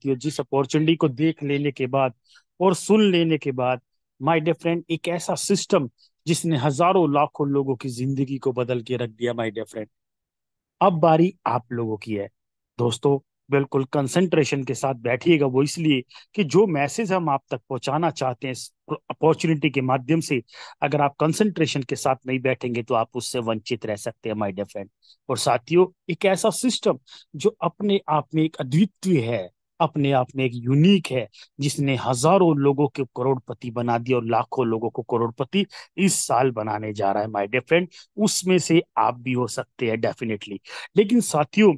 साथियों, जिस अपॉर्चुनिटी को देख लेने के बाद और सुन लेने के बाद, माय डियर फ्रेंड, एक ऐसा सिस्टम जिसने हजारों लाखों लोगों की जिंदगी को बदल के रख दिया, माय डियर फ्रेंड, अब बारी आप लोगों की है। दोस्तों, बिल्कुल कंसंट्रेशन के साथ बैठिएगा, वो इसलिए कि जो मैसेज हम आप तक पहुंचाना चाहते हैं इस अपॉर्चुनिटी के माध्यम से, अगर आप कंसंट्रेशन के साथ नहीं बैठेंगे तो आप उससे वंचित रह सकते हैं, माय डियर फ्रेंड। और साथियों, एक ऐसा सिस्टम जो अपने आप में एक अद्वितीय है, अपने आप में एक यूनिक है, जिसने हजारों लोगों को करोड़पति बना दिया और लाखों लोगों को करोड़पति इस साल बनाने जा रहा है, माय डियर फ्रेंड। उसमें से आप भी हो सकते हैं, डेफिनेटली। लेकिन साथियों,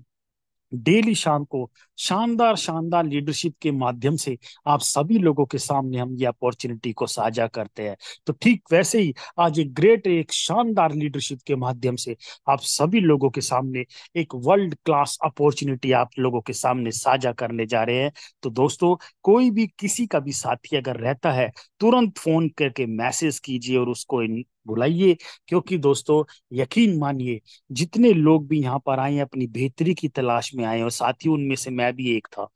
डेली शाम को शानदार शानदार लीडरशिप के माध्यम से आप सभी लोगों के सामने हम ये अपॉर्चुनिटी को साझा करते हैं। तो ठीक वैसे ही आज एक शानदार लीडरशिप के माध्यम से आप सभी लोगों के सामने एक वर्ल्ड क्लास अपॉर्चुनिटी आप लोगों के सामने साझा करने जा रहे हैं। तो दोस्तों, कोई भी किसी का भी साथी अगर रहता है, तुरंत फोन करके मैसेज कीजिए और उसको बुलाइए। क्योंकि दोस्तों, यकीन मानिए, जितने लोग भी यहाँ पर आए हैं अपनी बेहतरी की तलाश में आए हैं, और साथ ही उनमें से मैं भी एक था,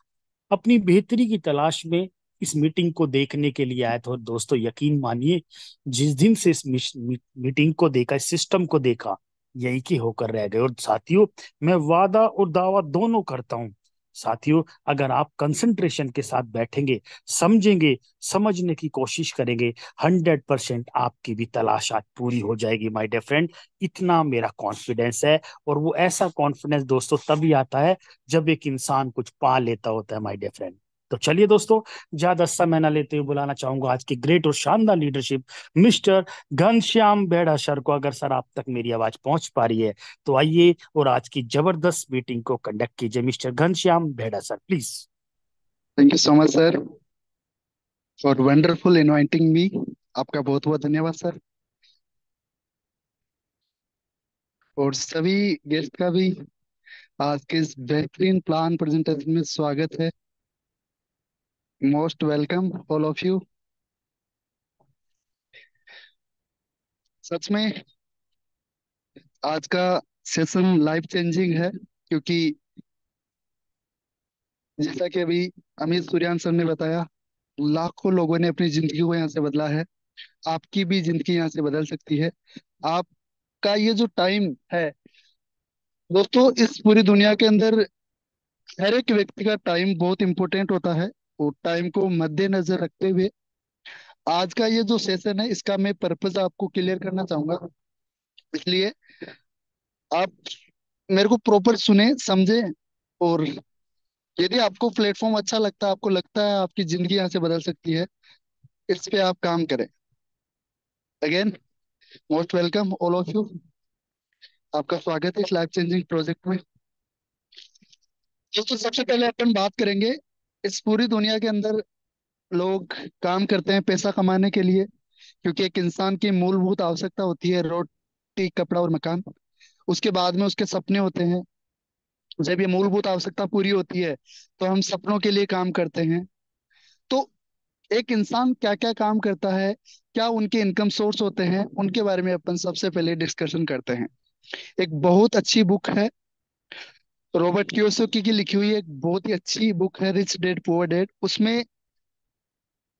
अपनी बेहतरी की तलाश में इस मीटिंग को देखने के लिए आया था। और दोस्तों, यकीन मानिए, जिस दिन से इस मीटिंग को देखा, इस सिस्टम को देखा, यही के होकर रह गए। और साथियों, मैं वादा और दावा दोनों करता हूँ। साथियों, अगर आप कंसंट्रेशन के साथ बैठेंगे, समझेंगे, समझने की कोशिश करेंगे, 100% आपकी भी तलाश आज पूरी हो जाएगी, माय डियर फ्रेंड। इतना मेरा कॉन्फिडेंस है। और वो ऐसा कॉन्फिडेंस दोस्तों तभी आता है जब एक इंसान कुछ पा लेता होता है, माय डियर फ्रेंड। तो चलिए दोस्तों, ज्यादा समय न लेते हुए बुलाना चाहूंगा आज की ग्रेट और शानदार लीडरशिप, मिस्टर घनश्याम बेड़ा सर को। अगर सर आप तक मेरी आवाज पहुंच पा रही है तो आइए और आज की जबरदस्त मीटिंग को कंडक्ट कीजिए। मिस्टर घनश्याम बेड़ा sir, please. Thank you so much sir for wonderful inviting me. आपका बहुत बहुत धन्यवाद सर। और सभी गेस्ट का भी आज के इस बेहतरीन प्लान प्रेजेंटेशन में स्वागत है। Most welcome all of you. सच में आज का सेशन लाइफ चेंजिंग है, क्योंकि जैसा कि अभी अमित सूर्यान सर ने बताया, लाखों लोगों ने अपनी जिंदगी को यहाँ से बदला है। आपकी भी जिंदगी यहाँ से बदल सकती है। आपका ये जो टाइम है दोस्तों, इस पूरी दुनिया के अंदर हर एक व्यक्ति का टाइम बहुत इंपॉर्टेंट होता है। और टाइम को मद्देनजर रखते हुए आज का ये जो सेशन है, इसका मैं पर्पस आपको क्लियर करना चाहूंगा। इसलिए आप मेरे को प्रॉपर सुने, समझे। और यदि आपको प्लेटफॉर्म अच्छा लगता है, आपको लगता है आपकी जिंदगी यहाँ से बदल सकती है, इस पे आप काम करें। Again most welcome all of you. आपका स्वागत है इस लाइफ चेंजिंग प्रोजेक्ट में। दोस्तों, सबसे पहले अपन बात करेंगे, इस पूरी दुनिया के अंदर लोग काम करते हैं पैसा कमाने के लिए, क्योंकि एक इंसान की मूलभूत आवश्यकता होती है रोटी, कपड़ा और मकान। उसके बाद में उसके सपने होते हैं। जब ये मूलभूत आवश्यकता पूरी होती है तो हम सपनों के लिए काम करते हैं। तो एक इंसान क्या क्या काम करता है, क्या उनके इनकम सोर्स होते हैं, उनके बारे में अपन सबसे पहले डिस्कशन करते हैं। एक बहुत अच्छी बुक है, रॉबर्ट कियोसाकी की लिखी हुई एक बहुत ही अच्छी बुक है, रिच डैड पुअर डैड। उसमें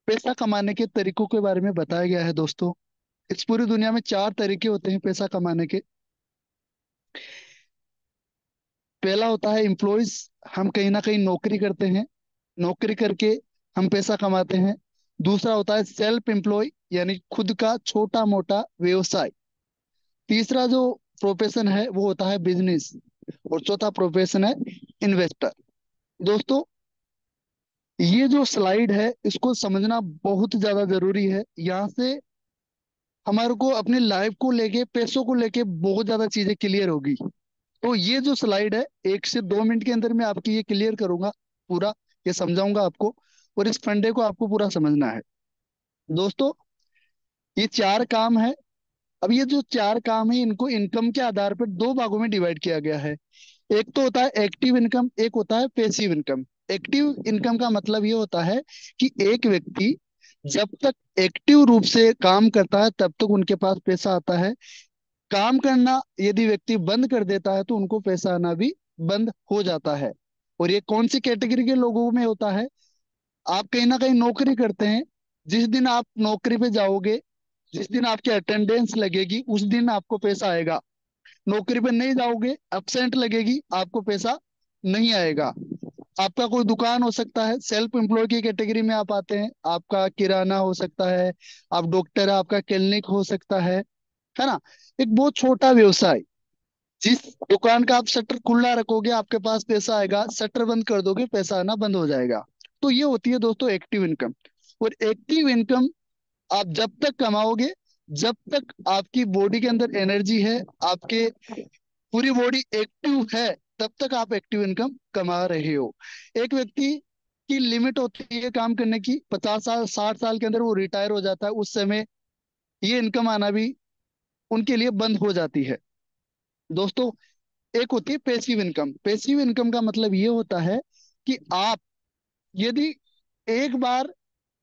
पैसा कमाने के तरीकों के बारे में बताया गया है दोस्तों। इस पूरी दुनिया में चार तरीके होते हैं पैसा कमाने के। पहला होता है एम्प्लॉयज। हम कहीं ना कहीं नौकरी करते हैं, नौकरी करके हम पैसा कमाते हैं। दूसरा होता है सेल्फ एम्प्लॉय, यानी खुद का छोटा मोटा व्यवसाय। तीसरा जो प्रोफेशन है वो होता है बिजनेस। और चौथा प्रोफेशन है इन्वेस्टर। दोस्तों, ये जो स्लाइड है इसको समझना बहुत ज्यादा जरूरी है। यहाँ से हमारे को अपनी लाइफ को लेके, पैसों को लेके बहुत ज्यादा चीजें क्लियर होगी। तो ये जो स्लाइड है, 1 से 2 मिनट के अंदर मैं आपकी ये क्लियर करूंगा, पूरा ये समझाऊंगा आपको। और इस फंडे को आपको पूरा समझना है। दोस्तों, ये चार काम है। अब ये जो चार काम है, इनको इनकम के आधार पर दो भागों में डिवाइड किया गया है। एक तो होता है एक्टिव इनकम, एक होता है पैसिव इनकम। एक्टिव इनकम का मतलब ये होता है कि एक व्यक्ति जब तक एक्टिव रूप से काम करता है तब तक उनके पास पैसा आता है। काम करना यदि व्यक्ति बंद कर देता है तो उनको पैसा आना भी बंद हो जाता है। और ये कौन सी कैटेगरी के लोगों में होता है? आप कहीं ना कहीं नौकरी करते हैं, जिस दिन आप नौकरी पे जाओगे, जिस दिन आपकी अटेंडेंस लगेगी, उस दिन आपको पैसा आएगा। नौकरी पे नहीं जाओगे, एब्सेंट लगेगी, आपको पैसा नहीं आएगा। आपका कोई दुकान हो सकता है, सेल्फ एम्प्लॉय की कैटेगरी में आप आते हैं। आपका किराना हो सकता है, आप डॉक्टर, आपका क्लिनिक हो सकता है ना? एक बहुत छोटा व्यवसाय, जिस दुकान का आप शटर खुला रखोगे आपके पास पैसा आएगा, शटर बंद कर दोगे पैसा आना बंद हो जाएगा। तो ये होती है दोस्तों एक्टिव इनकम। और एक्टिव इनकम आप जब तक कमाओगे, जब तक आपकी बॉडी के अंदर एनर्जी है, आपके पूरी बॉडी एक्टिव है, तब तक आप एक्टिव इनकम कमा रहे हो। एक व्यक्ति की लिमिट होती है काम करने की, 50 साल 60 साल के अंदर वो रिटायर हो जाता है, उस समय ये इनकम आना भी उनके लिए बंद हो जाती है। दोस्तों, एक होती है पैसिव इनकम। पैसिव इनकम का मतलब ये होता है कि आप यदि एक बार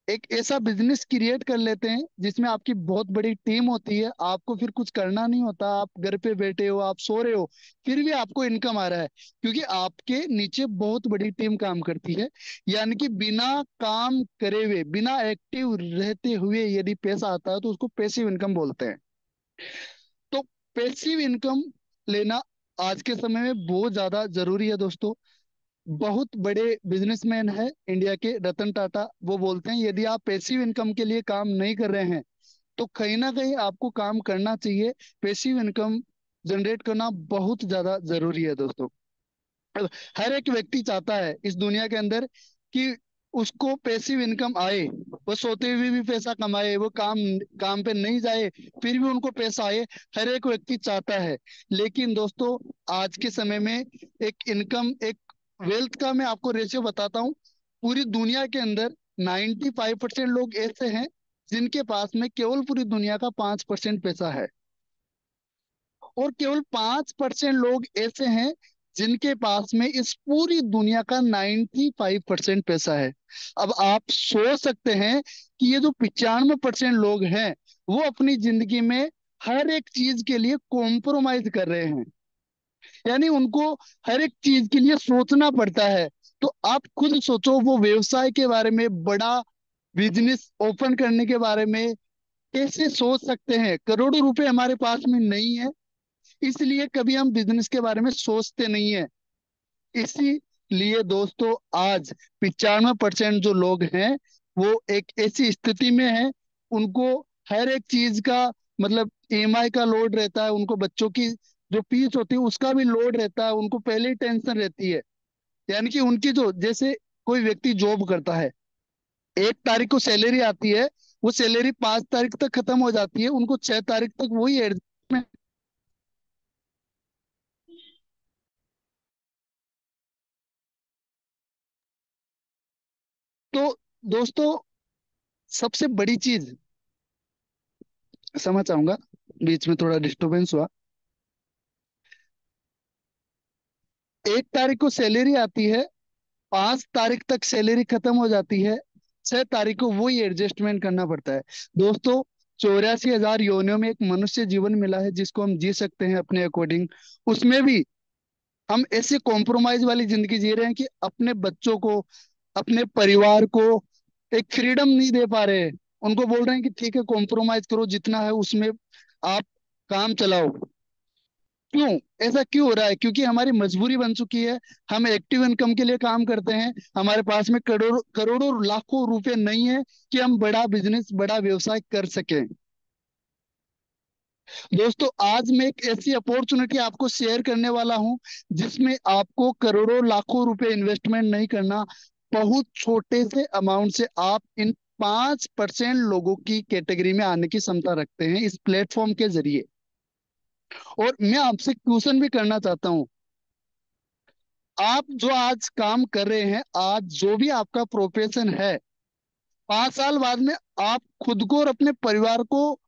एक ऐसा बिजनेस क्रिएट कर लेते हैं जिसमें आपकी बहुत बड़ी टीम होती है, आपको फिर कुछ करना नहीं होता, आप घर पे बैठे हो, आप सो रहे हो, फिर भी आपको इनकम आ रहा है, क्योंकि आपके नीचे बहुत बड़ी टीम काम करती है। यानी कि बिना काम करे हुए, बिना एक्टिव रहते हुए यदि पैसा आता है तो उसको पैसिव इनकम बोलते हैं। तो पैसिव इनकम लेना आज के समय में बहुत ज्यादा जरूरी है दोस्तों। बहुत बड़े बिजनेसमैन है इंडिया के, रतन टाटा, वो बोलते हैं यदि आप पैसिव इनकम के लिए काम नहीं कर रहे हैं तो कहीं ना कहीं आपको काम करना चाहिए। पैसिव इनकम जनरेट करना बहुत ज्यादा जरूरी है दोस्तों। अब हर एक व्यक्ति चाहता है इस दुनिया के अंदर कि उसको पैसिव इनकम आए, वो सोते हुए भी पैसा कमाए, वो काम काम पे नहीं जाए फिर भी उनको पैसा आए। हर एक व्यक्ति चाहता है। लेकिन दोस्तों, आज के समय में एक इनकम, एक वेल्थ का मैं आपको रेशियो बताता हूँ। पूरी दुनिया के अंदर 95% लोग ऐसे हैं जिनके पास में केवल पूरी दुनिया का 5% पैसा है, और केवल 5% लोग ऐसे हैं जिनके पास में इस पूरी दुनिया का 95% पैसा है। अब आप सोच सकते हैं कि ये जो 95% लोग हैं, वो अपनी जिंदगी में हर एक चीज के लिए कॉम्प्रोमाइज कर रहे हैं। यानी उनको हर एक चीज के लिए सोचना पड़ता है। तो आप खुद सोचो, वो व्यवसाय के बारे में, बड़ा बिजनेस ओपन करने के बारे में कैसे सोच सकते हैं? करोड़ों रुपए हमारे पास में नहीं है, इसलिए कभी हम बिजनेस के बारे में सोचते नहीं है। इसीलिए दोस्तों, आज 95% जो लोग हैं वो एक ऐसी स्थिति में है, उनको हर एक चीज का, मतलब ईएमआई का लोड रहता है, उनको बच्चों की जो फीस होती है उसका भी लोड रहता है, उनको पहले ही टेंशन रहती है। यानी कि उनकी जो, जैसे कोई व्यक्ति जॉब करता है, 1 तारीख को सैलरी आती है, वो सैलरी 5 तारीख तक खत्म हो जाती है, उनको 6 तारीख तक वही एडजस्टमेंट। तो दोस्तों, सबसे बड़ी चीज, समझ चाहूंगा, बीच में थोड़ा डिस्टरबेंस हुआ। 1 तारीख को सैलरी आती है, 5 तारीख तक सैलरी खत्म हो जाती है, 6 तारीख को वही एडजस्टमेंट करना पड़ता है। दोस्तों, 84,000 योनियों में एक मनुष्य जीवन मिला है जिसको हम जी सकते हैं अपने अकॉर्डिंग। उसमें भी हम ऐसे कॉम्प्रोमाइज वाली जिंदगी जी रहे हैं कि अपने बच्चों को, अपने परिवार को एक फ्रीडम नहीं दे पा रहे हैं। उनको बोल रहे हैं कि ठीक है, कॉम्प्रोमाइज करो, जितना है उसमें आप काम चलाओ। क्यों? ऐसा क्यों हो रहा है? क्योंकि हमारी मजबूरी बन चुकी है। हम एक्टिव इनकम के लिए काम करते हैं, हमारे पास में करोड़ों करोड़ों लाखों रुपए नहीं है कि हम बड़ा बिजनेस, बड़ा व्यवसाय कर सकें। दोस्तों, आज मैं एक ऐसी अपॉर्चुनिटी आपको शेयर करने वाला हूं जिसमें आपको करोड़ों लाखों रुपए इन्वेस्टमेंट नहीं करना, बहुत छोटे से अमाउंट से आप इन 5% लोगों की कैटेगरी में आने की क्षमता रखते हैं इस प्लेटफॉर्म के जरिए। और मैं आपसे क्वेश्चन भी करना चाहता हूं, आप जो आज काम कर रहे हैं, आज जो भी आपका प्रोफेशन है, 5 साल बाद में आप खुद को और अपने परिवार को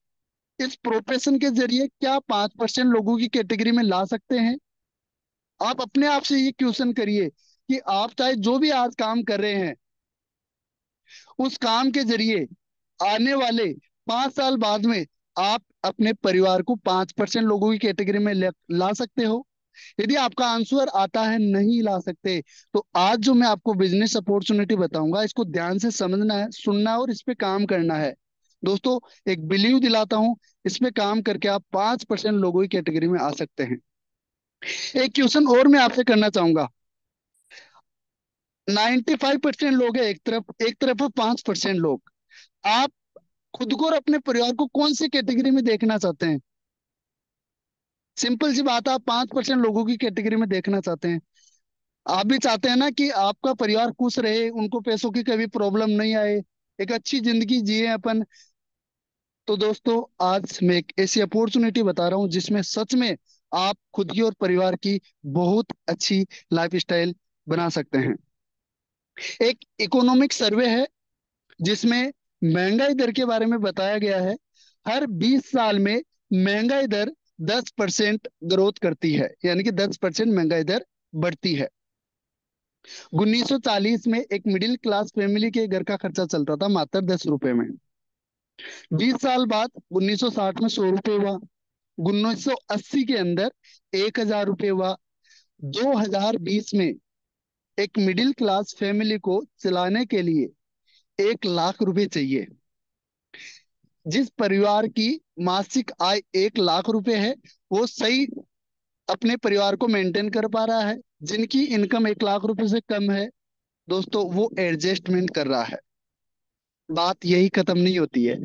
इस प्रोफेशन के जरिए क्या 5% लोगों की कैटेगरी में ला सकते हैं? आप अपने आप से ये क्वेश्चन करिए कि आप चाहे जो भी आज काम कर रहे हैं, उस काम के जरिए आने वाले 5 साल बाद में आप अपने परिवार को 5% लोगों की कैटेगरी में ला सकते हो? यदि आपका आंसर आता है नहीं ला सकते, तो आज जो मैं आपको बिजनेस अपॉर्चुनिटी बताऊंगा, इसको ध्यान से समझना है, सुनना है और इस पे काम करना है। दोस्तों, एक बिलीव दिलाता हूं, इस पे काम करके आप 5% लोगों की कैटेगरी में आ सकते हैं। एक क्वेश्चन और मैं आपसे करना चाहूंगा। 95% लोग है एक तरफ है 5% लोग। आप खुद को और अपने परिवार को कौन सी कैटेगरी में देखना चाहते हैं? सिंपल सी बात है, आप 5% लोगों की कैटेगरी में देखना चाहते हैं। आप भी चाहते हैं ना कि आपका परिवार खुश रहे, उनको पैसों की कभी प्रॉब्लम नहीं आए, एक अच्छी जिंदगी जिए अपन। तो दोस्तों, आज मैं एक ऐसी अपॉर्चुनिटी बता रहा हूं जिसमें सच में आप खुद की और परिवार की बहुत अच्छी लाइफ स्टाइल बना सकते हैं। एक इकोनॉमिक सर्वे है जिसमें महंगाई दर के बारे में बताया गया है। हर 20 साल में महंगाई दर 10% ग्रोथ करती है, यानी कि 10% महंगाई दर बढ़ती है। 1940 में एक मिडिल क्लास फैमिली के घर का खर्चा चलता था मात्र 10 रुपए में। 20 साल बाद 1960 में 100 रुपये हुआ। 1980 के अंदर 1000 रुपये हुआ। 2020 में एक मिडिल क्लास फैमिली को चलाने के लिए 1 लाख रुपए चाहिए। जिस परिवार की मासिक आय 1 लाख रुपए है, वो सही अपने परिवार को मेंटेन कर पा रहा है। जिनकी इनकम 1 लाख रुपए से कम है, दोस्तों, वो एडजस्टमेंट कर रहा है। बात यही खत्म नहीं होती है।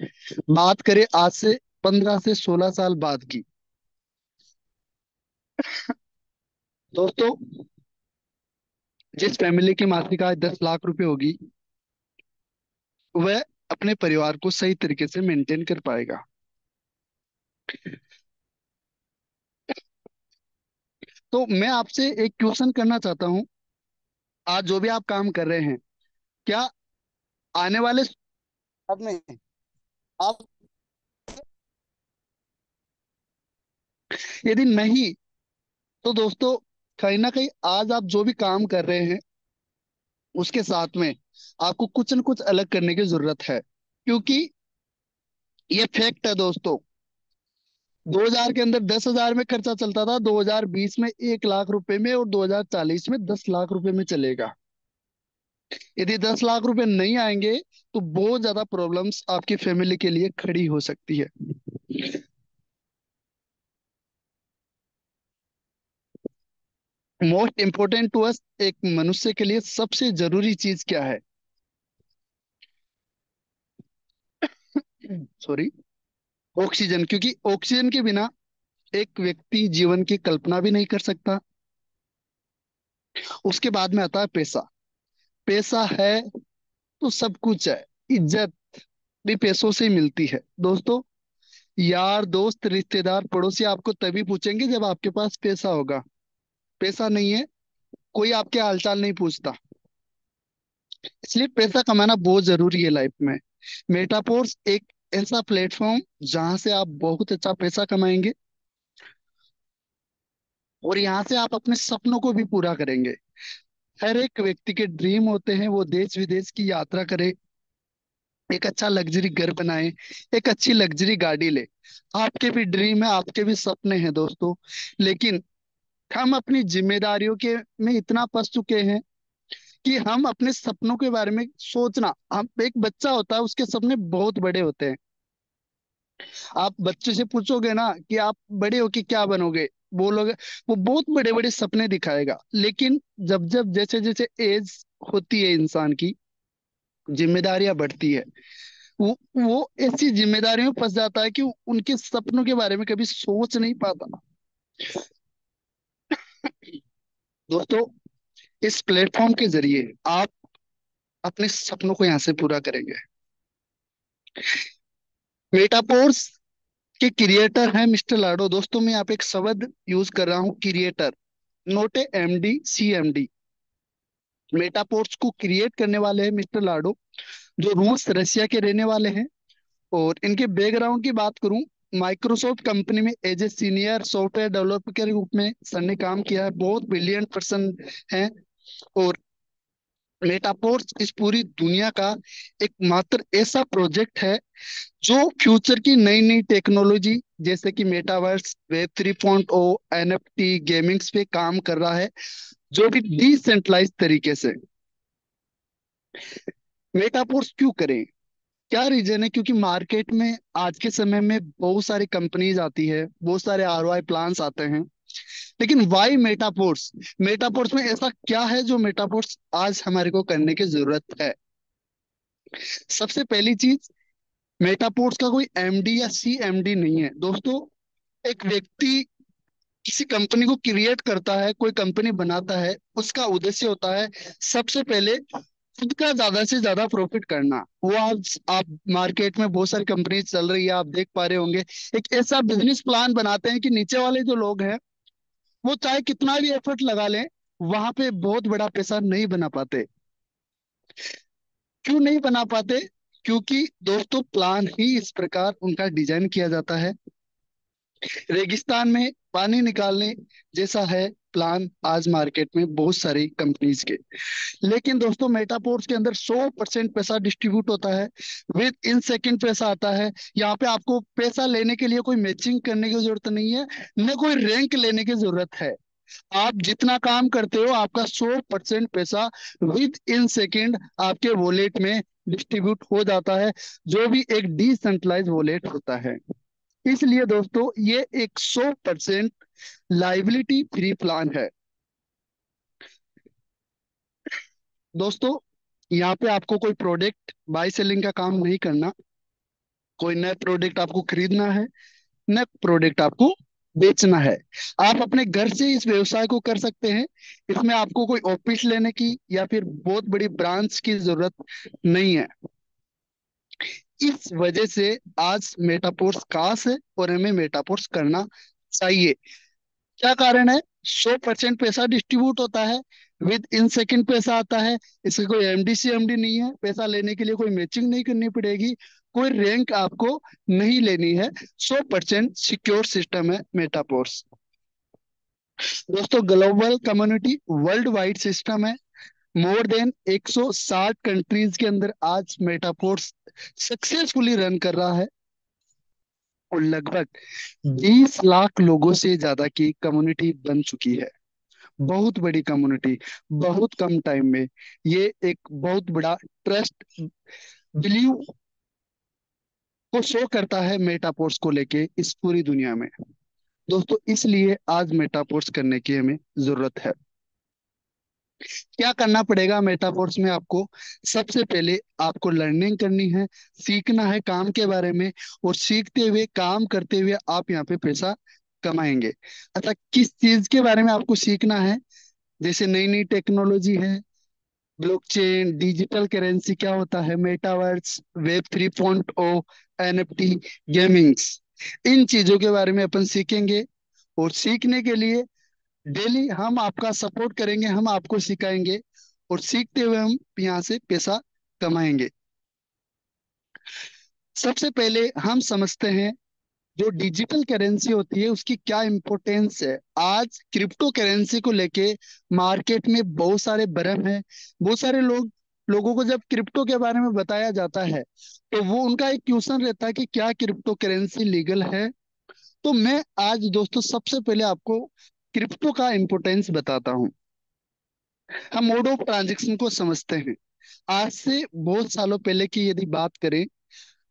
बात करें आज से 15 से 16 साल बाद की। दोस्तों, जिस फैमिली की मासिक आय 10 लाख रुपए होगी, वह अपने परिवार को सही तरीके से मेंटेन कर पाएगा। तो मैं आपसे एक क्वेश्चन करना चाहता हूँ। आज जो भी आप काम कर रहे हैं, क्या आने वाले समय में आप, यदि नहीं, तो दोस्तों, कहीं ना कहीं आज आप जो भी काम कर रहे हैं उसके साथ में आपको कुछ न कुछ अलग करने की जरूरत है। क्योंकि ये फैक्ट है दोस्तों। 2000 के अंदर 10,000 में खर्चा चलता था, 2020 में 1 लाख रुपए में, और 2040 में 10 लाख रुपए में चलेगा। यदि 10 लाख रुपए नहीं आएंगे, तो बहुत ज्यादा प्रॉब्लम्स आपकी फैमिली के लिए खड़ी हो सकती है। मोस्ट इंपोर्टेंट टू अस, एक मनुष्य के लिए सबसे जरूरी चीज क्या है? Sorry, oxygen. क्योंकि ऑक्सीजन के बिना एक व्यक्ति जीवन की कल्पना भी नहीं कर सकता। उसके बाद में आता है पैसा। पैसा है तो सब कुछ है। इज्जत भी पैसों से ही मिलती है दोस्तों। यार, दोस्त, रिश्तेदार, पड़ोसी आपको तभी पूछेंगे जब आपके पास पैसा होगा। पैसा नहीं है, कोई आपके हालचाल नहीं पूछता। इसलिए पैसा कमाना बहुत जरूरी है लाइफ में। मेटापोर्स एक ऐसा प्लेटफॉर्म जहां से आप बहुत अच्छा पैसा कमाएंगे, और यहाँ से आप अपने सपनों को भी पूरा करेंगे। हर एक व्यक्ति के ड्रीम होते हैं, वो देश विदेश की यात्रा करे, एक अच्छा लग्जरी घर बनाए, एक अच्छी लग्जरी गाड़ी ले। आपके भी ड्रीम है, आपके भी सपने हैं दोस्तों। लेकिन हम अपनी जिम्मेदारियों के में इतना फंस चुके हैं कि हम अपने सपनों के बारे में सोचना, हम, एक बच्चा होता है उसके सपने बहुत बड़े होते हैं। आप बच्चे से पूछोगे ना कि आप बड़े होके क्या बनोगे, बोलोगे, वो बहुत बड़े बड़े सपने दिखाएगा। लेकिन जब जब जैसे जैसे एज होती है इंसान की, जिम्मेदारियां बढ़ती है, वो ऐसी जिम्मेदारियों में फंस जाता है कि उनके सपनों के बारे में कभी सोच नहीं पाता। दोस्तों, इस प्लेटफॉर्म के जरिए आप अपने सपनों को यहाँ से पूरा करेंगे। मेटापोर्स के क्रिएटर है मिस्टर लाडो। दोस्तों, मैं यहाँ पे एक शब्द यूज कर रहा हूँ, क्रिएटर, नोट ए MD CMD। मेटापोर्स को क्रिएट करने वाले हैं मिस्टर लाडो, जो रूस रशिया के रहने वाले हैं। और इनके बैकग्राउंड की बात करूं, माइक्रोसॉफ्ट कंपनी में as a senior software developer के रूप में सर ने काम किया है। बहुत ब्रिलियंट पर्सन हैं। और मेटापोर्स इस पूरी दुनिया का एकमात्र ऐसा प्रोजेक्ट है जो फ्यूचर की नई नई टेक्नोलॉजी जैसे कि मेटावर्स, वेब 3.0, एनएफटी, गेमिंग्स पे काम कर रहा है, जो भी डिसेंट्रलाइज तरीके से। मेटापोर्स क्यों करें? क्या रीजन है? क्योंकि मार्केट में आज के समय में बहुत सारी कंपनीज आती है, बहुत सारे आरओआई प्लान्स आते हैं। लेकिन वाई मेटापोर्स? मेटापोर्स में ऐसा क्या है जो मेटापोर्स आज हमारे को करने की जरूरत है? सबसे पहली चीज, मेटापोर्स का कोई एमडी या सीएमडी नहीं है दोस्तों। एक व्यक्ति किसी कंपनी को क्रिएट करता है, कोई कंपनी बनाता है, उसका उद्देश्य होता है सबसे पहले खुद का ज्यादा से ज्यादा प्रॉफिट करना। वो आप मार्केट में बहुत सारी कंपनी चल रही है, आप देख पा रहे होंगे। एक ऐसा बिजनेस प्लान बनाते हैं कि नीचे वाले जो लोग हैं वो चाहे कितना भी एफर्ट लगा लें, वहां पे बहुत बड़ा पैसा नहीं बना पाते। क्यों नहीं बना पाते? क्योंकि दोस्तों प्लान ही इस प्रकार उनका डिजाइन किया जाता है, रेगिस्तान में पानी निकालने जैसा है प्लान आज मार्केट में बहुत सारी कंपनीज के। लेकिन दोस्तों मेटापोर्स के अंदर 100% पैसा डिस्ट्रीब्यूट होता है, विद इन सेकंड पैसा आता है। यहाँ पे आपको पैसा लेने के लिए कोई मैचिंग करने की जरूरत नहीं है, न कोई रैंक लेने की जरूरत है। आप जितना काम करते हो आपका 100% पैसा विद इन सेकंड आपके वॉलेट में डिस्ट्रीब्यूट हो जाता है, जो भी एक डिसेंट्रलाइज वॉलेट होता है। इसलिए दोस्तों ये एक 100% लाइबिलिटी फ्री प्लान है। दोस्तों यहाँ पे आपको कोई प्रोडक्ट बाय सेलिंग का काम नहीं करना। कोई नया प्रोडक्ट आपको खरीदना है, नया प्रोडक्ट आपको बेचना है। आप अपने घर से इस व्यवसाय को कर सकते हैं। इसमें आपको कोई ऑफिस लेने की या फिर बहुत बड़ी ब्रांच की जरूरत नहीं है। इस वजह से आज मेटापोर्स खास है और हमें मेटापोर्स करना चाहिए। क्या कारण है? 100% पैसा डिस्ट्रीब्यूट होता है, विद इन सेकंड पैसा आता है। इसका कोई एमडी सी एमडी नहीं है, पैसा लेने के लिए कोई मैचिंग नहीं करनी पड़ेगी, कोई रैंक आपको नहीं लेनी है। 100% सिक्योर सिस्टम है मेटापोर्स। दोस्तों global community world wide system है। मोर देन 160 कंट्रीज के अंदर आज मेटापोर्स सक्सेसफुली रन कर रहा है, और लगभग 20 लाख लोगों से ज्यादा की कम्युनिटी बन चुकी है। बहुत बड़ी कम्युनिटी, बहुत कम टाइम में। ये एक बहुत बड़ा ट्रस्ट, बिलीव को शो करता है मेटापोर्स को लेके इस पूरी दुनिया में। दोस्तों इसलिए आज मेटापोर्स करने की हमें जरूरत है। क्या करना पड़ेगा मेटाफोर्स में आपको? सबसे पहले आपको लर्निंग करनी है, सीखना है काम के बारे में, और सीखते हुए काम करते हुए आप यहाँ पे पैसा कमाएंगे। अच्छा, किस चीज के बारे में आपको सीखना है? जैसे नई नई टेक्नोलॉजी है, ब्लॉकचेन, डिजिटल करेंसी क्या होता है, मेटावर्स, वेब 3.0, एनएफटी, गेमिंग्स, इन चीजों के बारे में अपन सीखेंगे। और सीखने के लिए डेली हम आपका सपोर्ट करेंगे, हम आपको सिखाएंगे, और सीखते हुए हम यहाँ से पैसा कमाएंगे। सबसे पहले हम समझते हैं जो डिजिटल करेंसी होती है उसकी क्या इम्पोर्टेंस है। आज क्रिप्टो करेंसी को लेके मार्केट में बहुत सारे भ्रम है। बहुत सारे लोगों को जब क्रिप्टो के बारे में बताया जाता है तो वो उनका एक क्वेश्चन रहता है कि क्या क्रिप्टो करेंसी लीगल है। तो मैं आज दोस्तों सबसे पहले आपको क्रिप्टो का इम्पोर्टेंस बताता हूँ। हम मोड ऑफ ट्रांजेक्शन को समझते हैं। आज से बहुत सालों पहले की यदि बात करें,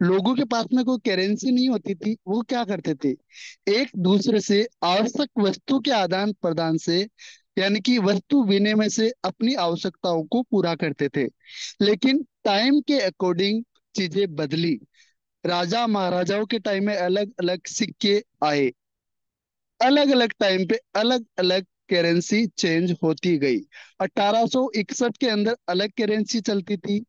लोगों के पास में कोई करेंसी नहीं होती थी। वो क्या करते थे? एक दूसरे से आवश्यक वस्तु के आदान प्रदान से, यानी कि वस्तु विनिमय से अपनी आवश्यकताओं को पूरा करते थे। लेकिन टाइम के अकॉर्डिंग चीजें बदली। राजा महाराजाओं के टाइम में अलग अलग सिक्के आए, अलग अलग टाइम पे अलग अलग करेंसी चेंज होती गई। 1861 के अंदर अलग करेंसी चलती थी,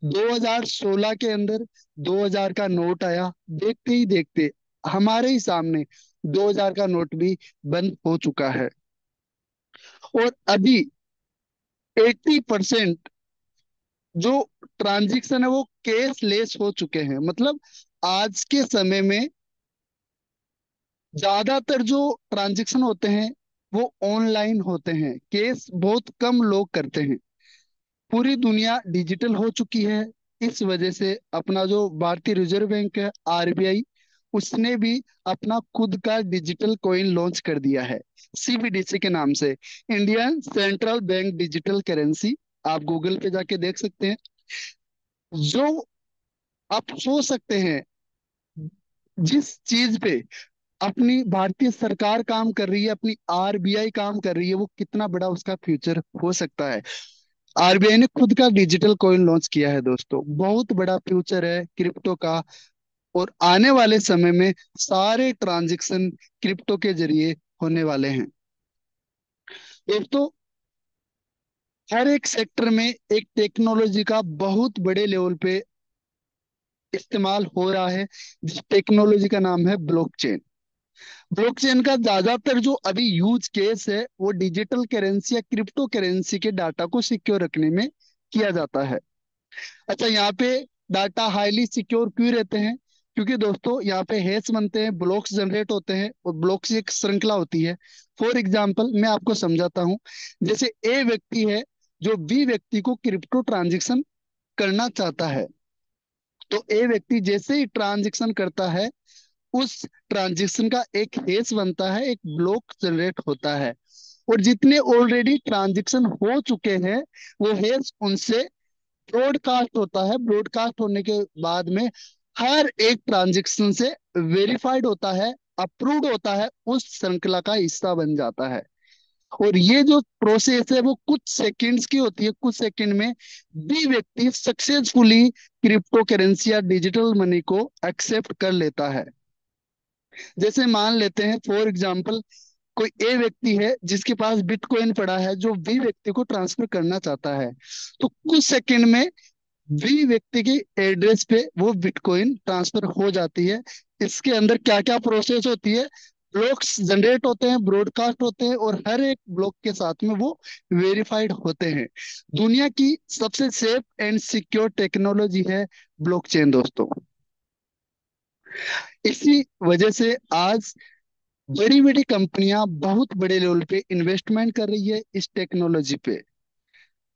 2016 के अंदर 2000 का नोट आया। देखते ही देखते हमारे ही सामने 2000 का नोट भी बंद हो चुका है। और अभी 80% जो ट्रांजैक्शन है वो कैशलेस हो चुके हैं। मतलब आज के समय में ज्यादातर जो ट्रांजैक्शन होते हैं वो ऑनलाइन होते हैं, कैश बहुत कम लोग करते हैं। पूरी दुनिया डिजिटल हो चुकी है। इस वजह से अपना जो भारतीय रिजर्व बैंक है, आरबीआई, उसने भी अपना खुद का डिजिटल कॉइन लॉन्च कर दिया है, सीबीडीसी के नाम से, Indian central bank digital currency. आप गूगल पे जाके देख सकते हैं। जो आप सोच सकते हैं, जिस चीज पे अपनी भारतीय सरकार काम कर रही है, अपनी आरबीआई काम कर रही है, वो कितना बड़ा उसका फ्यूचर हो सकता है। आरबीआई ने खुद का डिजिटल कॉइन लॉन्च किया है दोस्तों, बहुत बड़ा फ्यूचर है क्रिप्टो का। और आने वाले समय में सारे ट्रांजैक्शन क्रिप्टो के जरिए होने वाले हैं दोस्तों। हर एक सेक्टर में एक टेक्नोलॉजी का बहुत बड़े लेवल पे इस्तेमाल हो रहा है, जिस टेक्नोलॉजी का नाम है ब्लॉकचेन। ब्लॉकचेन का ज्यादातर जो अभी यूज केस है वो डिजिटल करेंसी या क्रिप्टो करेंसी के डाटा को सिक्योर रखने में किया जाता है। अच्छा, यहाँ पे डाटा हाईली सिक्योर क्यों रहते हैं? क्योंकि दोस्तों यहाँ पे हैश बनते हैं, ब्लॉक्स जनरेट होते हैं, और ब्लॉक्स की एक श्रृंखला होती है। फॉर एग्जाम्पल मैं आपको समझाता हूँ। जैसे ए व्यक्ति है, जो बी व्यक्ति को क्रिप्टो ट्रांजेक्शन करना चाहता है, तो ए व्यक्ति जैसे ही ट्रांजेक्शन करता है, उस ट्रांजेक्शन का एक हैश बनता है, एक ब्लॉक जनरेट होता है। और जितने ऑलरेडी ट्रांजेक्शन हो चुके हैं, वो हैश उनसे ब्रॉडकास्ट होता है। ब्रॉडकास्ट होने के बाद में हर एक ट्रांजेक्शन से वेरीफाइड होता है, अप्रूव्ड होता है, उस श्रृंखला का हिस्सा बन जाता है। और ये जो प्रोसेस है वो कुछ सेकंड्स की होती है। कुछ सेकंड में भी व्यक्ति सक्सेसफुली क्रिप्टो करेंसी या डिजिटल मनी को एक्सेप्ट कर लेता है। जैसे मान लेते हैं फॉर एग्जांपल, कोई ए व्यक्ति है जिसके पास बिटकॉइन पड़ा है, जो बी व्यक्ति को ट्रांसफर करना चाहता है, तो कुछ सेकंड में बी व्यक्ति की एड्रेस पे वो बिटकॉइन ट्रांसफर हो जाती है। इसके अंदर क्या क्या प्रोसेस होती है? ब्लॉक्स जनरेट होते हैं, ब्रॉडकास्ट होते हैं, और हर एक ब्लॉक के साथ में वो वेरीफाइड होते हैं। दुनिया की सबसे सेफ एंड सिक्योर टेक्नोलॉजी है ब्लॉकचेन दोस्तों। इसी वजह से आज बड़ी बड़ी कंपनियां बहुत बड़े लेवल पे इन्वेस्टमेंट कर रही है इस टेक्नोलॉजी पे।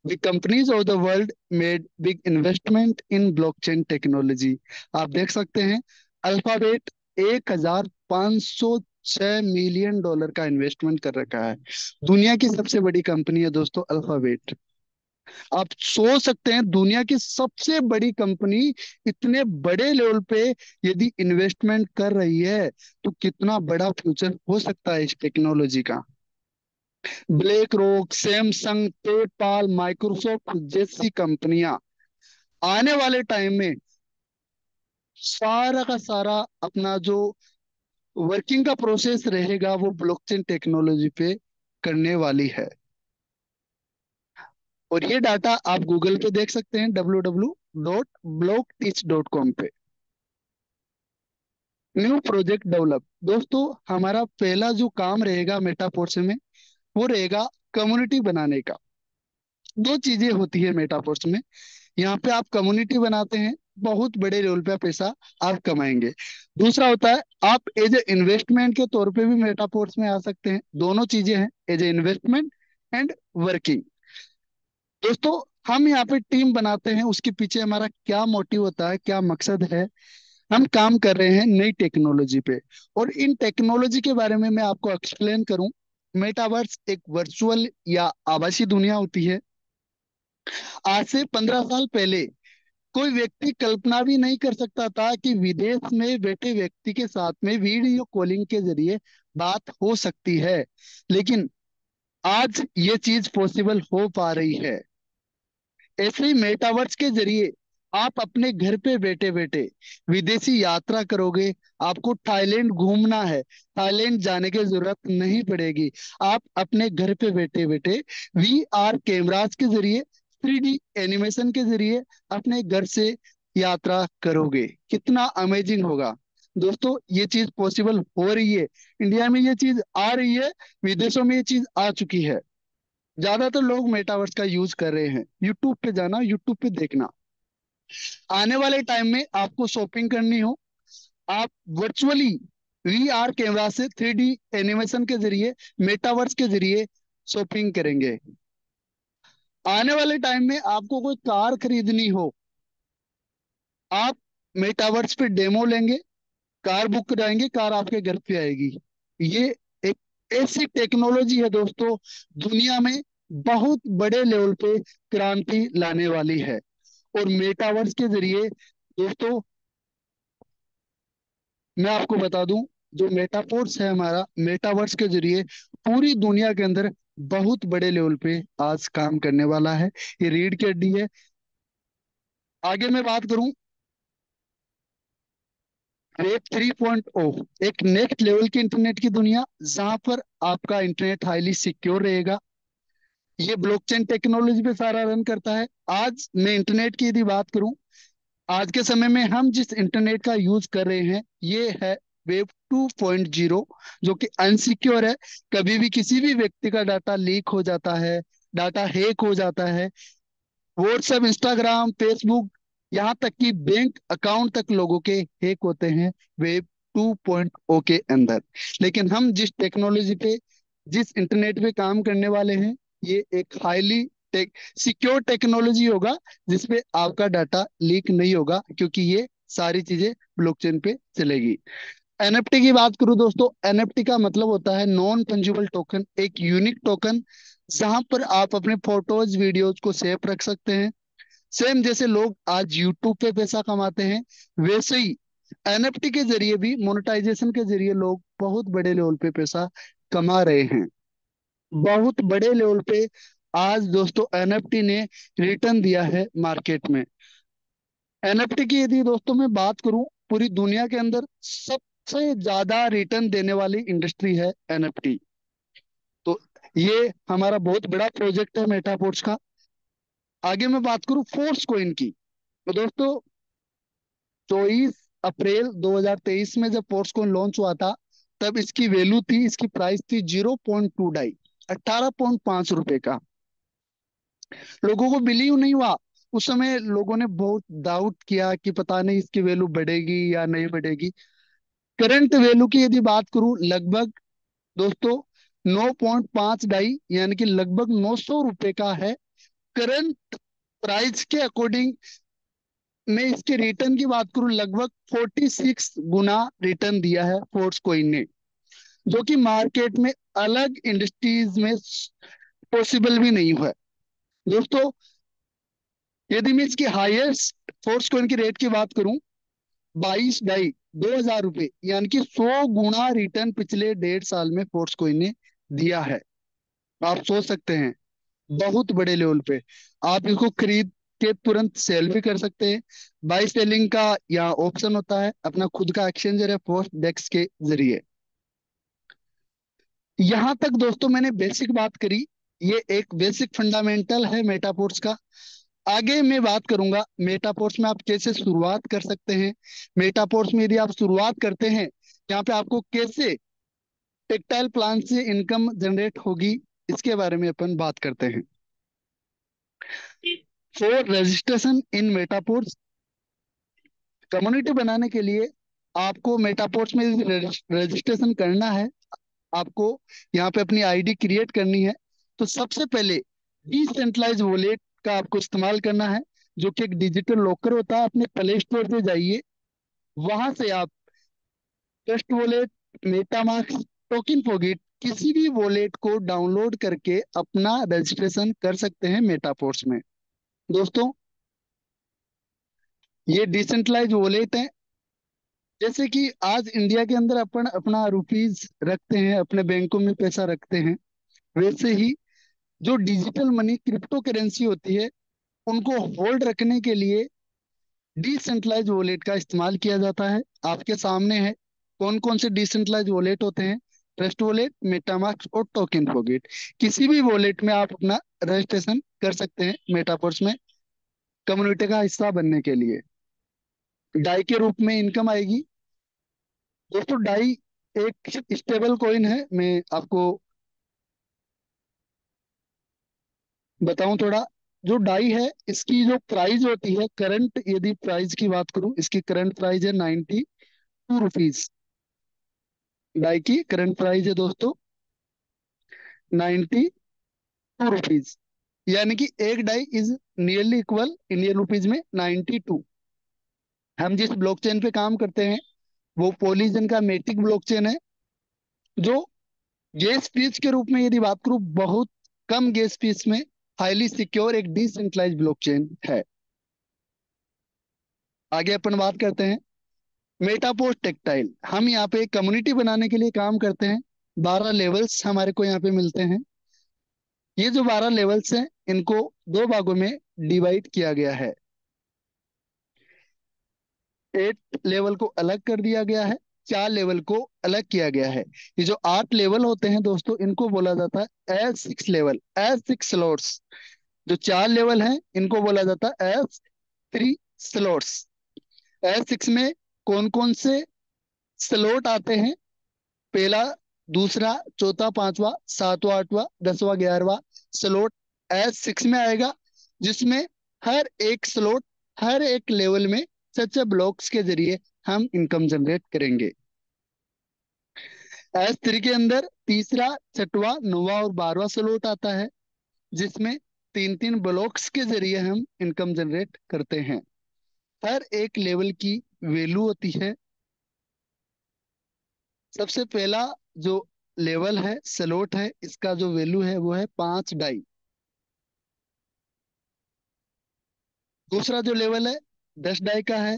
The companies of the world made big investment in blockchain technology। आप देख सकते हैं, अल्फाबेट 1,506 मिलियन डॉलर का इन्वेस्टमेंट कर रखा है। दुनिया की सबसे बड़ी कंपनी है दोस्तों अल्फाबेट। आप सोच सकते हैं, दुनिया की सबसे बड़ी कंपनी इतने बड़े लेवल पे यदि इन्वेस्टमेंट कर रही है, तो कितना बड़ा फ्यूचर हो सकता है इस टेक्नोलॉजी का। Black rock, Samsung, PayPal, Microsoft जैसी कंपनियां आने वाले टाइम में सारा का सारा अपना जो वर्किंग का प्रोसेस रहेगा वो ब्लॉकचेन टेक्नोलॉजी पे करने वाली है। और ये डाटा आप गूगल पे देख सकते हैं, www.blockteach.com पे। न्यू प्रोजेक्ट डेवलप दोस्तों, हमारा पहला जो काम रहेगा मेटाफोर्स में, वो रहेगा कम्युनिटी बनाने का। दो चीजें होती है मेटाफोर्स में। यहाँ पे आप कम्युनिटी बनाते हैं, बहुत बड़े लेवल पे पैसा आप कमाएंगे। दूसरा होता है आप एज ए इन्वेस्टमेंट के तौर पे भी मेटाफोर्स में आ सकते हैं। दोनों चीजें हैं, as a investment and working. दोस्तों, हम यहाँ पे टीम बनाते हैं, उसके पीछे हमारा क्या मोटिव होता है, क्या मकसद है? हम काम कर रहे हैं नई टेक्नोलॉजी पे। और इन टेक्नोलॉजी के बारे में मैं आपको एक्सप्लेन करूं। मेटावर्स एक वर्चुअल या आभासी दुनिया होती है। आज से 15 साल पहले कोई व्यक्ति कल्पना भी नहीं कर सकता था कि विदेश में बैठे व्यक्ति के साथ में वीडियो कॉलिंग के जरिए बात हो सकती है। लेकिन आज ये चीज पॉसिबल हो पा रही है। ऐसे ही मेटावर्स के जरिए आप अपने घर पे बैठे बैठे विदेशी यात्रा करोगे। आपको थाईलैंड घूमना है, थाईलैंड जाने की जरूरत नहीं पड़ेगी। आप अपने घर पे बैठे बैठे वीआर कैमरास के जरिए, 3D एनिमेशन के जरिए अपने घर से यात्रा करोगे। कितना अमेजिंग होगा दोस्तों! ये चीज पॉसिबल हो रही है, इंडिया में ये चीज आ रही है, विदेशों में ये चीज आ चुकी है। ज्यादातर लोग मेटावर्स का यूज कर रहे हैं। यूट्यूब पे जाना, यूट्यूब पे देखना। आने वाले टाइम में आपको शॉपिंग करनी हो, आप वर्चुअली वीआर कैमरा से 3D एनिमेशन के जरिए, मेटावर्स के जरिए शॉपिंग करेंगे। आने वाले टाइम में आपको कोई कार खरीदनी हो, आप मेटावर्स पे डेमो लेंगे, कार बुक कराएंगे, कार आपके घर पे आएगी। ये एक ऐसी टेक्नोलॉजी है दोस्तों, दुनिया में बहुत बड़े लेवल पे क्रांति लाने वाली है। और मेटावर्स के जरिए दोस्तों, मैं आपको बता दूं, जो मेटावर्स है हमारा, मेटावर्स के जरिए पूरी दुनिया के अंदर बहुत बड़े लेवल पे आज काम करने वाला है। ये रीढ़ की हड्डी है। आगे मैं बात करूं, वेब 3.0 एक नेक्स्ट लेवल की इंटरनेट की दुनिया, जहां पर आपका इंटरनेट हाईली सिक्योर रहेगा। ये ब्लॉकचेन टेक्नोलॉजी पे सारा रन करता है। आज मैं इंटरनेट की यदि बात करूं, आज के समय में हम जिस इंटरनेट का यूज कर रहे हैं, ये है वेब 2.0, जो कि अनसिक्योर है। कभी भी किसी भी व्यक्ति का डाटा लीक हो जाता है, डाटा हैक हो जाता है। व्हाट्सएप, इंस्टाग्राम, फेसबुक, यहाँ तक कि बैंक अकाउंट तक लोगों के हैक होते हैं वेब 2.0 के अंदर। लेकिन हम जिस टेक्नोलॉजी पे, जिस इंटरनेट पे काम करने वाले हैं, ये एक हाईली टेक सिक्योर टेक्नोलॉजी होगा, जिसपे आपका डाटा लीक नहीं होगा, क्योंकि ये सारी चीजें ब्लॉकचेन पे चलेगी। एनएफटी की बात करूं दोस्तों, एनएफटी का मतलब होता है नॉन फंजिबल टोकन, एक यूनिक टोकन, जहां पर आप अपने फोटोज वीडियोज को सेफ रख सकते हैं। सेम जैसे लोग आज यूट्यूब पे पैसा कमाते हैं, वैसे ही एनएफटी के जरिए भी, मोनेटाइजेशन के जरिए लोग बहुत बड़े लेवल पे पैसा कमा रहे हैं, बहुत बड़े लेवल पे। आज दोस्तों एनएफटी ने रिटर्न दिया है मार्केट में। एनएफटी की यदि दोस्तों मैं बात करूं, पूरी दुनिया के अंदर सबसे ज्यादा रिटर्न देने वाली इंडस्ट्री है एनएफटी। तो ये हमारा बहुत बड़ा प्रोजेक्ट है मेटापोर्ट्स का। आगे मैं बात करूं फोर्स कॉइन की, तो दोस्तों 24 अप्रैल 2023 में जब फोर्स कॉइन लॉन्च हुआ था, तब इसकी वैल्यू थी, इसकी प्राइस थी 0.2 डाई, 18.5 रुपए का। लोगों को बिलीव नहीं हुआ। उस समय लोगों ने बहुत डाउट किया कि पता नहीं इसकी वैल्यू बढ़ेगी या नहीं बढ़ेगी। करंट वैल्यू की यदि बात करूं, लगभग दोस्तों 9.5 डाई, यानी कि लगभग 900 रुपए का है। करंट प्राइस के अकॉर्डिंग मैं इसके रिटर्न की बात करूं, लगभग 46 गुना रिटर्न दिया है फोर्स कोइन ने, जो कि मार्केट में अलग इंडस्ट्रीज में पॉसिबल भी नहीं हुआ है। दोस्तों यदि मैं इसकी हाईएस्ट फोर्स कोइन की रेट की बात करूं, 22 डाई, 2,000 रुपये, यानी कि 100 गुना रिटर्न पिछले 1.5 साल में फोर्स कोइन ने दिया है। आप सोच सकते हैं, बहुत बड़े लेवल पे। आप इसको खरीद के तुरंत सेल भी कर सकते हैं। बाई सेलिंग का यहाँ ऑप्शन होता है, अपना खुद का एक्सचेंजर है पोस्ट डेक्स के जरिए। यहाँ तक दोस्तों मैंने बेसिक बात करी, ये एक बेसिक फंडामेंटल है मेटापोर्ट्स का। आगे मैं बात करूंगा मेटापोर्ट्स में आप कैसे शुरुआत कर सकते हैं। मेटापोर्ट्स में यदि आप शुरुआत करते हैं, यहाँ पे आपको कैसे टेक्टाइल प्लान से इनकम जनरेट होगी, इसके बारे में अपन बात करते हैं। फॉर रजिस्ट्रेशन इन मेटापोर्ट्स, कम्युनिटी बनाने के लिए आपको मेटापोर्ट्स में रजिस्ट्रेशन करना है। आपको यहाँ पे अपनी आईडी क्रिएट करनी है। तो सबसे पहले डिसेंट्रलाइज वॉलेट का आपको इस्तेमाल करना है, जो कि एक डिजिटल लॉकर होता है। अपने प्ले स्टोर पे जाइए, वहां से आप ट्रस्ट वॉलेट, मेटामास्क, टोकन फॉरगिट, किसी भी वॉलेट को डाउनलोड करके अपना रजिस्ट्रेशन कर सकते हैं मेटापोर्ट्स में। दोस्तों ये डिसेंट्रलाइज वॉलेट है। जैसे कि आज इंडिया के अंदर अपन अपना रुपीज रखते हैं, अपने बैंकों में पैसा रखते हैं, वैसे ही जो डिजिटल मनी, क्रिप्टो करेंसी होती है, उनको होल्ड रखने के लिए डिसेंट्रलाइज वॉलेट का इस्तेमाल किया जाता है। आपके सामने है कौन कौन से डिसेंट्रलाइज वॉलेट होते हैं: ट्रस्ट वॉलेट, मेटामास्क और टोकन फॉरगिट। किसी भी वॉलेट में आप अपना रजिस्ट्रेशन कर सकते हैं मेटावर्स में, कम्युनिटी का हिस्सा बनने के लिए। डाई के रूप में इनकम आएगी। दोस्तों डाई एक स्टेबल कॉइन है। मैं आपको बताऊं थोड़ा, जो डाई है, इसकी जो प्राइस होती है, करंट यदि प्राइस की बात करूं, इसकी करंट प्राइस है 92 रुपीज। डाई की करंट प्राइस है दोस्तों 92 रुपीज, यानी कि एक DAI is nearly equal Indian rupees में 92। हम जिस ब्लॉकचेन पे काम करते हैं, वो पॉलीजन का मेटिक ब्लॉकचेन है, जो गैस फीस के रूप में यदि बात करूं, बहुत कम गैस फीस में हाईली सिक्योर एक डिसेंट्रलाइज ब्लॉकचेन है। आगे अपन बात करते हैं मेटापोस्ट टेक्टाइल। हम यहाँ पे कम्युनिटी बनाने के लिए काम करते हैं। 12 लेवल्स हमारे को यहाँ पे मिलते हैं। ये जो 12 लेवल्स हैं, इनको दो भागों में डिवाइड किया गया है। 8 लेवल को अलग कर दिया गया है, 4 लेवल को अलग किया गया है। ये जो 8 लेवल होते हैं दोस्तों, इनको बोला जाता है एस 6 लेवल, एस 6 स्लॉट्स। जो 4 लेवल हैं, इनको बोला जाता है एस 3 स्लॉट्स। एस 6 में कौन कौन से स्लॉट आते हैं? पहला, दूसरा, चौथा, पांचवा, सातवां, आठवां, 10वां, 11वां स्लॉट एस 6 में आएगा, जिसमें हर एक स्लॉट, हर एक लेवल में सच्चे ब्लॉक्स के जरिए हम इनकम जनरेट करेंगे। एस 3 के अंदर तीसरा, छठवां, 9वां और 12वां स्लॉट आता है, जिसमें तीन तीन ब्लॉक्स के जरिए हम इनकम जनरेट करते हैं। हर एक लेवल की वैल्यू होती है। सबसे पहला जो लेवल है, स्लॉट है, इसका जो वैल्यू है वो है 5 डाई। दूसरा जो लेवल है, 10 डाई का है।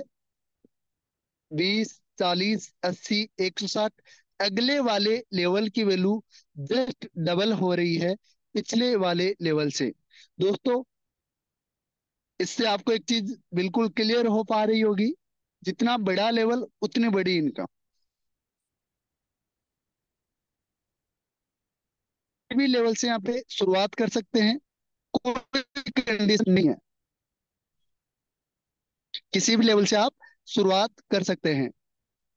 20, 40, 80, 160। अगले वाले लेवल की वैल्यू जस्ट डबल हो रही है पिछले वाले लेवल से। दोस्तों, इससे आपको एक चीज बिल्कुल क्लियर हो पा रही होगी, जितना बड़ा लेवल उतनी बड़ी इनकम। भी लेवल से यहाँ पे शुरुआत कर सकते हैं, कोई कंडीशन नहीं है। किसी भी लेवल से आप शुरुआत कर सकते हैं।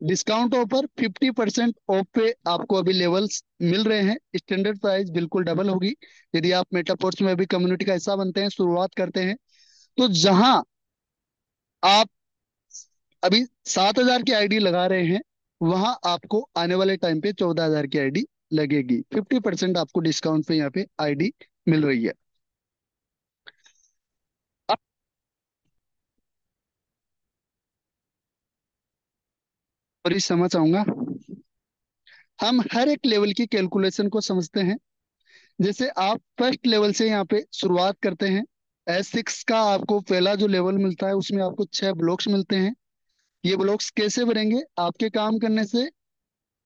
डिस्काउंट ऑफर 50% ऑफ पे आपको अभी लेवल्स मिल रहे हैं। स्टैंडर्ड प्राइस बिल्कुल डबल होगी यदि आप मेटापोर्ट्स में अभी कम्युनिटी का हिस्सा बनते हैं, शुरुआत करते हैं। तो जहां आप अभी 7,000 की आईडी लगा रहे हैं, वहां आपको आने वाले टाइम पे 14,000 की आईडी लगेगी। 50% आपको डिस्काउंट पे यहाँ पे आईडी मिल रही है। अब और इस समझ आऊंगा, हम हर एक लेवल की कैलकुलेशन को समझते हैं। जैसे आप फर्स्ट लेवल से यहाँ पे शुरुआत करते हैं। एस 6 का आपको पहला जो लेवल मिलता है, उसमें आपको 6 ब्लॉक्स मिलते हैं। ये ब्लॉक्स कैसे बनेंगे? आपके काम करने से,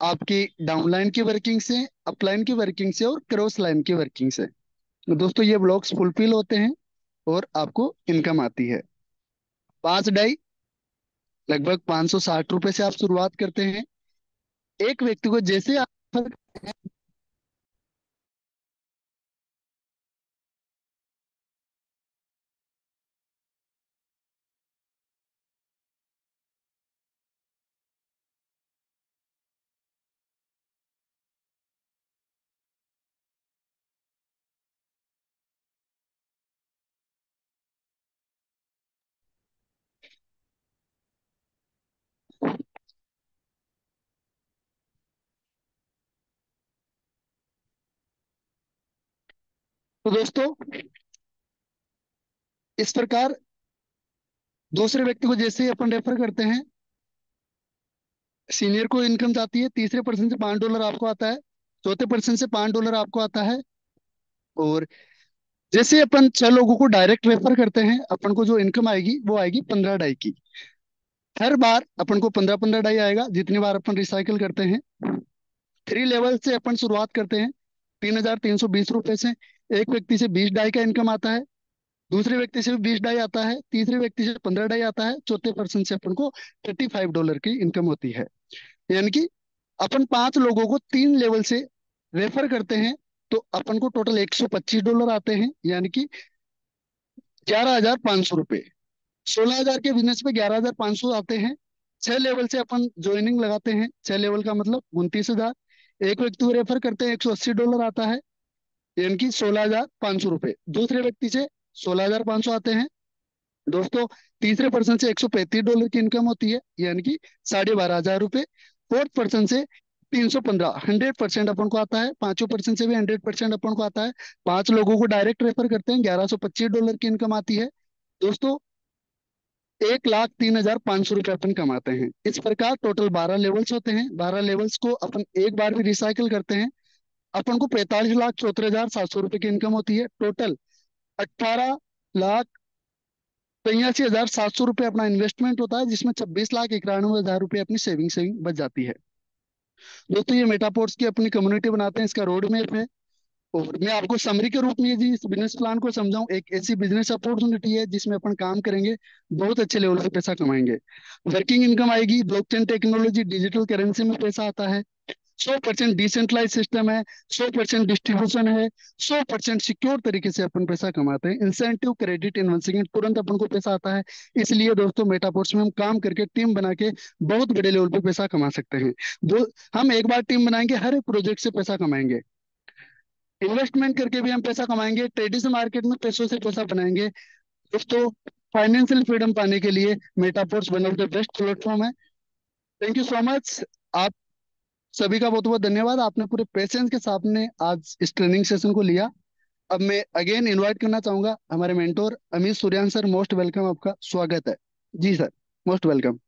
आपकी डाउनलाइन की वर्किंग से, अपलाइन की वर्किंग से और क्रॉस लाइन की वर्किंग से। तो दोस्तों, ये ब्लॉक्स फुलफिल होते हैं और आपको इनकम आती है। 5 डाई, लगभग 560 रुपए से आप शुरुआत करते हैं। एक व्यक्ति को जैसे आप, तो दोस्तों, इस प्रकार दूसरे व्यक्ति को जैसे ही अपन रेफर करते हैं, सीनियर को इनकम जाती है। तीसरे पर्सन से $5 आपको आता है, चौथे पर्सन से $5 आपको आता है। और जैसे अपन 6 लोगों को डायरेक्ट रेफर करते हैं, अपन को जो इनकम आएगी वो आएगी 15 डाई की। हर बार अपन को 15-15 डाई आएगा, जितनी बार अपन रिसाइकिल करते हैं। 3 लेवल से अपन शुरुआत करते हैं, 3,320 रुपए से। एक व्यक्ति से 20 डाई का इनकम आता है, दूसरे व्यक्ति से भी 20 डाई आता है, तीसरे व्यक्ति से 15 डाई आता है, चौथे पर्सन से अपन को $35 की इनकम होती है। यानी कि अपन 5 लोगों को 3 लेवल से रेफर करते हैं, तो अपन को टोटल $125 आते हैं, यानी कि 11,500 रुपये। 16,000 के बिजनेस पे 11,500 आते हैं। 6 लेवल से अपन ज्वाइनिंग लगाते हैं, 6 लेवल का मतलब 29,000। एक व्यक्ति को रेफर करते हैं, $180 आता है, यानी कि 16,500 रुपये। दूसरे व्यक्ति से 16,500 आते हैं दोस्तों। तीसरे पर्सन से $135 की इनकम होती है, यानी कि 12,500 रुपये। फोर्थ पर्सन से 315, 100% अपन को आता है। पांचों पर्सन से भी 100% अपन को आता है। 5 लोगों को डायरेक्ट रेफर करते हैं, $1,125 की इनकम आती है दोस्तों। 1,03,500 रुपये अपन कमाते हैं। इस प्रकार टोटल 12 लेवल्स होते हैं। 12 लेवल्स को अपन एक बार भी रिसाइकिल करते हैं, अपन को 45,74,700 रुपये की इनकम होती है। टोटल 18,83,700 रुपये अपना इन्वेस्टमेंट होता है, जिसमें 26,91,000 रुपये अपनी सेविंग बच जाती है। दोस्तों, ये मेटापोर्ट्स की अपनी कम्युनिटी बनाते हैं, इसका रोड मैप है। और मैं आपको समरी के रूप में जी इस बिजनेस प्लान को समझाऊं, एक ऐसी बिजनेस अपॉर्चुनिटी है जिसमें अपन काम करेंगे, बहुत अच्छे लेवल पे पैसा कमाएंगे। वर्किंग इनकम आएगी, ब्लॉकचेन टेक्नोलॉजी, डिजिटल करेंसी में पैसा आता है। 100% डिसेंट्रलाइज सिस्टम है, 100% डिस्ट्रीब्यूशन है, 100% सिक्योर तरीके से अपन पैसा कमाते हैं। इंसेंटिव क्रेडिट इन 1 सेकेंड, तुरंत अपन को पैसा आता है। इसलिए दोस्तों, मेटापोर्ट्स में हम काम करके टीम बना के बहुत बड़े लेवल पे पैसा कमा सकते हैं। दो हम एक बार टीम बनाएंगे, हर एक प्रोजेक्ट से पैसा कमाएंगे। इन्वेस्टमेंट करके भी हम पैसा कमाएंगे, ट्रेडिशनल मार्केट में पैसों से पैसा बनाएंगे। दोस्तों, फाइनेंशियल फ्रीडम पाने के लिए मेटापोर्ट्स one of the best platform है। Thank you so much. आप सभी का बहुत बहुत धन्यवाद, आपने पूरे पेशेंस के साथ में आज इस ट्रेनिंग सेशन को लिया। अब मैं अगेन इनवाइट करना चाहूंगा हमारे mentor Amit Suryan sir, most welcome, आपका स्वागत है। जी सर, मोस्ट वेलकम।